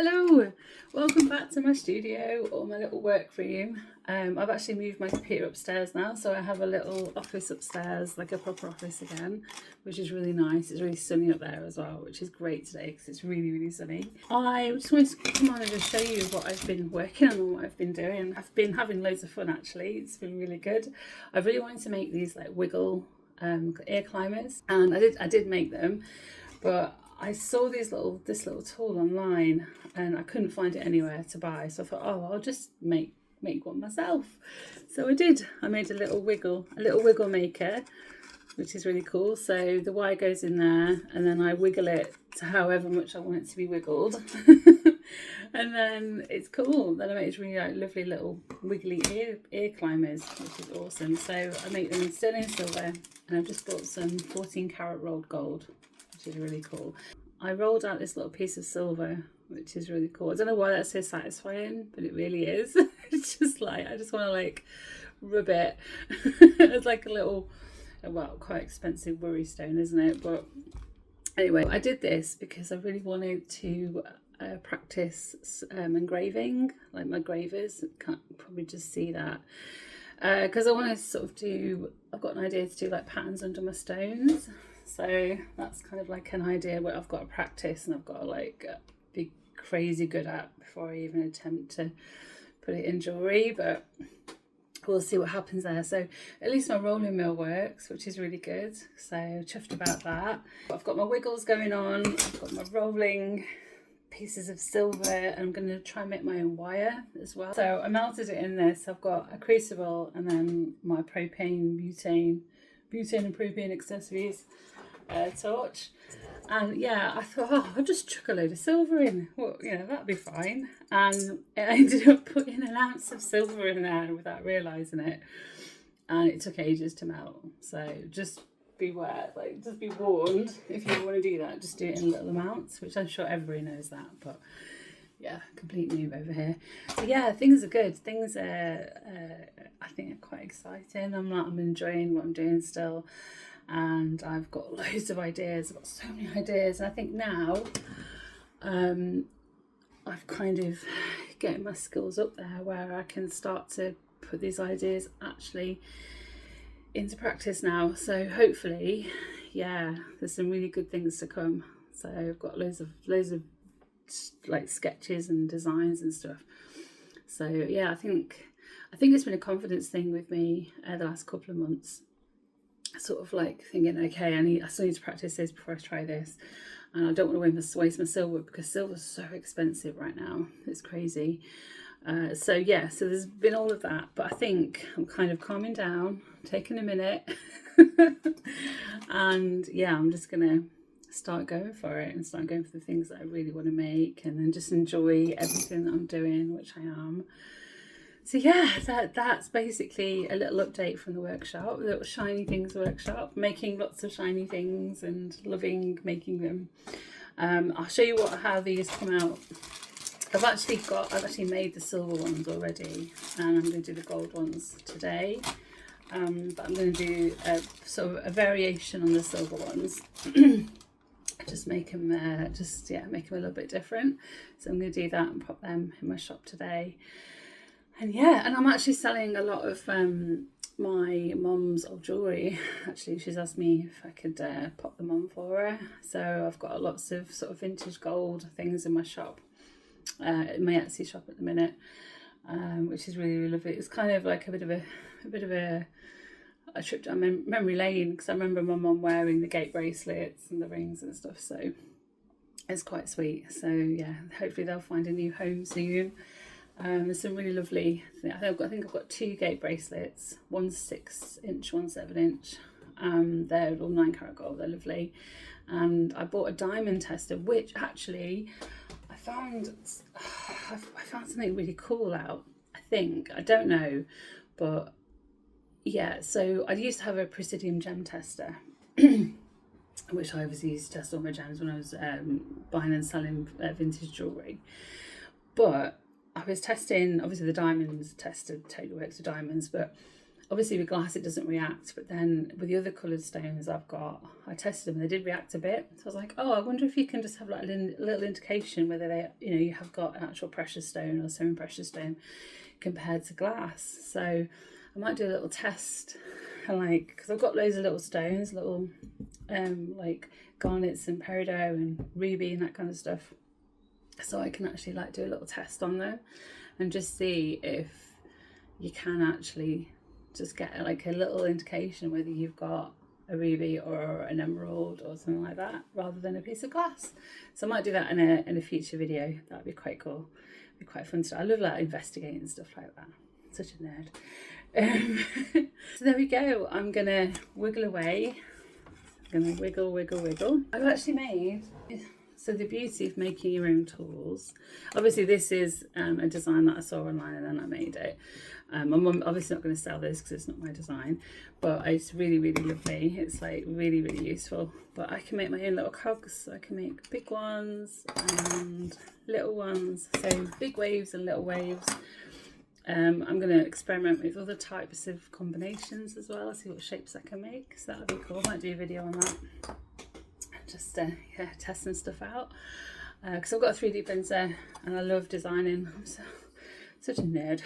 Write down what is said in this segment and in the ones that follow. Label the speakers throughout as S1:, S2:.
S1: Hello, welcome back to my studio or my little work room. I've actually moved my computer upstairs now, so I have a little office upstairs, like a proper office again, which is really nice. It's really sunny up there as well, which is great today because it's really sunny. I just wanted to come on and just show you what I've been working on and what I've been doing. I've been having loads of fun actually. It's been really good. I really wanted to make these like wiggle ear climbers, and I did make them, but I saw this little tool online and I couldn't find it anywhere to buy, so I thought, oh, I'll just make one myself. So I did. I made a little wiggle maker, which is really cool. So the wire goes in there and then I wiggle it to however much I want it to be wiggled. And then it's cool. Then I make these really lovely little wiggly ear climbers, which is awesome. So I make them in sterling silver, and I've just bought some 14 karat rolled gold, which is really cool. I rolled out this little piece of silver, which is really cool. I don't know why that's so satisfying, but it really is. It's just like, I just want to like rub it. It's like a little, well, quite expensive worry stone, isn't it? But anyway, I did this because I really wanted to practice engraving, like my gravers. Can't probably just see that. Because I want to sort of I've got an idea to do like patterns under my stones. So that's kind of like an idea where I've got to practice and I've got to like be crazy good at before I even attempt to put it in jewellery, but we'll see what happens there. So at least my rolling mill works, which is really good. So chuffed about that. I've got my wiggles going on, I've got my rolling pieces of silver, and I'm going to try and make my own wire as well. So I melted it in this. I've got a crucible and then my propane, butane and propane accessories torch, and yeah, I thought, oh, I'll just chuck a load of silver in. Well, you know, that'd be fine. And I ended up putting an ounce of silver in there without realising it, and it took ages to melt. So just beware, like just be warned, if you want to do that, just do it in little amounts, which I'm sure everybody knows that, but yeah, complete noob over here. So yeah, things are good. Things are, I think, are quite exciting. I'm enjoying what I'm doing still, and I've got loads of ideas. I've got so many ideas, and I think now I've kind of getting my skills up there where I can start to put these ideas actually into practice now. So hopefully, yeah, there's some really good things to come. So I've got loads of like sketches and designs and stuff. So yeah, I think it's been a confidence thing with me the last couple of months, sort of like thinking, okay, I still need to practice this before I try this, and I don't want to waste my silver because silver's so expensive right now. It's crazy. So yeah, so there's been all of that, but I think I'm kind of calming down, taking a minute, and yeah, I'm just gonna start going for it and start going for the things that I really want to make, and then just enjoy everything that I'm doing, which I am. So yeah, that's basically a little update from the workshop, the little shiny things workshop, making lots of shiny things and loving making them. I'll show you how these come out. I've actually made the silver ones already, and I'm going to do the gold ones today. But I'm going to do a sort of a variation on the silver ones. Just make them make them a little bit different. So I'm going to do that and pop them in my shop today. And yeah, and I'm actually selling a lot of my mum's old jewellery. Actually, she's asked me if I could pop them on for her. So I've got lots of sort of vintage gold things in my shop, in my Etsy shop at the minute, which is really lovely. It's kind of like a bit of a trip down memory lane, because I remember my mum wearing the gate bracelets and the rings and stuff, so it's quite sweet. So yeah, hopefully they'll find a new home soon. There's some really lovely, I think I've got 2 gate bracelets, one's 6-inch, one's 7-inch. They're all 9 karat gold, they're lovely. And I bought a diamond tester, which actually I found something really cool out, I don't know, but yeah, so I used to have a Presidium gem tester, which I obviously used to test all my gems when I was buying and selling vintage jewellery. But I was testing, obviously the diamonds tester totally works with diamonds, but obviously with glass it doesn't react, but then with the other coloured stones I've got, I tested them and they did react a bit. So I was like, oh, I wonder if you can just have like a little indication whether they, you know, you have got an actual precious stone or semi-precious stone compared to glass. So I might do a little test, and like, because I've got loads of little stones, little like garnets and peridot and ruby and that kind of stuff. So I can actually like do a little test on them and just see if you can actually just get like a little indication whether you've got a ruby or an emerald or something like that, rather than a piece of glass. So I might do that in a future video. That'd be quite cool. It'd be quite fun stuff. I love like investigating stuff like that. Such a nerd. So there we go. I'm gonna wiggle away. I'm gonna wiggle, wiggle, wiggle. I've actually made, so the beauty of making your own tools, obviously this is a design that I saw online and then I made it. I'm obviously not going to sell this because it's not my design, but it's really, really lovely. It's like really, really useful. But I can make my own little cogs. So I can make big ones and little ones, so big waves and little waves. I'm going to experiment with other types of combinations as well, see what shapes I can make. So that'll be cool. I might do a video on that. Just yeah, testing stuff out, because I've got a 3D printer and I love designing. I'm such a nerd.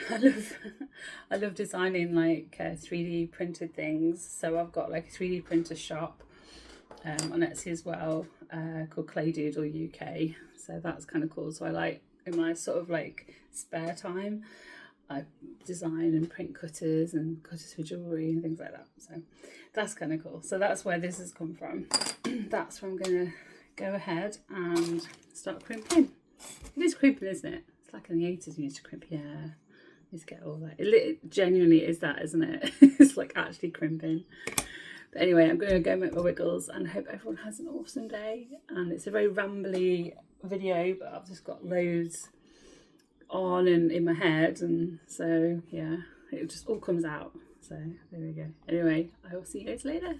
S1: I love designing like 3D printed things. So I've got like a 3D printer shop on Etsy as well, called Clay Doodle UK. So that's kind of cool. So I like, in my sort of like spare time, I design and print cutters and cutters for jewellery and things like that. So that's kind of cool. So that's where this has come from. That's where I'm going to go ahead and start crimping. It is crimping, isn't it? It's like in the 80s you used to crimp your hair. You used to get all that. It genuinely is that, isn't it? It's like actually crimping. But anyway, I'm going to go make my wiggles and I hope everyone has an awesome day. And it's a very rambly video, but I've just got loads on and in my head, and so yeah, it just all comes out. So there we go. Anyway, I will see you guys later.